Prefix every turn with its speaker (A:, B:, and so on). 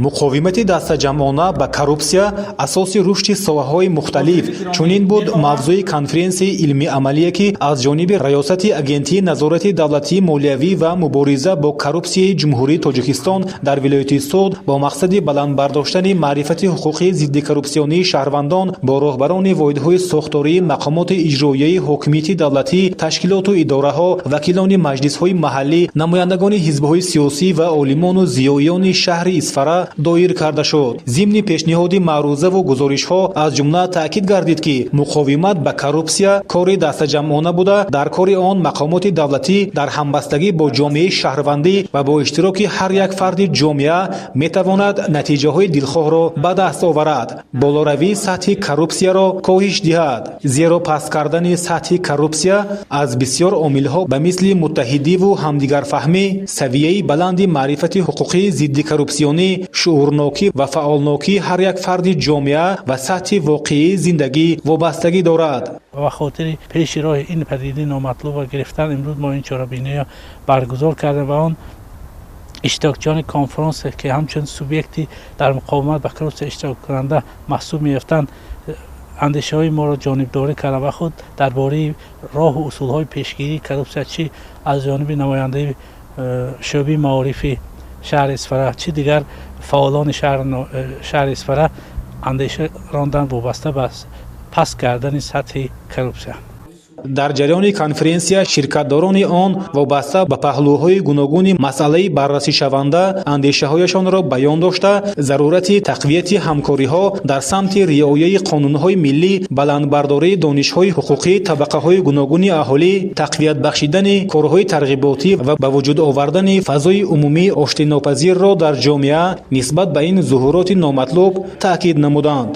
A: муқовимати дастаҷамъона ба коррупсия асоси рушди соҳаҳои мухталиф чунин буд мавзӯи конференсияи илмӣ-амалие ки аз ҷониби раёсати агентии назорати давлатии молиявӣ ва мубориза бо коррупсияи ҷумҳурии Тоҷикистон дар вилояти Суд бо мақсади баландбардоштани маърифати ҳуқуқи зидди коррупсионии шаҳрвандон бо роҳбарони воҳидҳои сохтории мақомоти иҷроияи ҳокимияти давлатӣ, ташкилоту идораҳо, вакилони маҷлисҳои маҳаллӣ, намояндагони ҳизбҳои сиёсӣ ва олимону зиёёни шаҳри Исфара доир карда шуд. зимни пешниҳоди маърузаву гузоришҳо аз ҷумла таъкид гардид ки муқовимат ба коррупсия кори дастаҷамъона буда дар кори он мақомоти давлатӣ дар ҳамбастагӣ бо ҷомеаи шаҳрвандӣ ва бо иштироки ҳар як фарди ҷомеа метавонад натиҷаҳои дилхоҳро ба даст оварад, болоравии сатҳи коррупсияро коҳиш диҳад. зеро паст кардани сатҳи коррупсия аз бисёр омилҳо ба мисли муттаҳидиву ҳамдигарфаҳмӣ, савияи баланди маърифати ҳуқуқи зидди коррупсионӣ, шуурнокӣ ва фаъолнокии ҳар як фарди ҷомеа ва сатҳи воқеии зиндагӣ вобастагӣ дорад.
B: ва хотири пеши роҳи ин падидаи номатлубро гирифтан имрӯз мо ин чорабиниро баргузор кардем ва он иштирокчиёни конференсе ки ҳамчун субъекти дар муқовимат ба коррупсия иштироккунанда маҳсуб меёфтанд андешаҳои моро ҷонибдорӣ карда ва худ дар бораи роҳу усулҳои пешгирии коррупсия чӣ аз ҷониби намояндаи шӯъбаи маорифи шаҳри Исфара чӣ дигар фаъолони шаҳри Исфара андеша рондан вобаста ба паст кардани сатҳи коррупсия.
A: дар ҷараёни конференсия ширкатдорони он вобаста ба паҳлӯҳои гуногуни масъалаи баррасишаванда андешаҳояшонро баён дошта, зарурати тақвияти ҳамкориҳо дар самти риояи қонунҳои миллӣ, баландбардории донишҳои ҳуқуқӣ табақаҳои гуногуни аҳолӣ, тақвият бахшидани корҳои тарғиботӣ ва ба вуҷуд овардани фазои умумии оштинопазирро дар ҷомеа нисбат ба ин зуҳуроти номатлуб таъкид намуданд.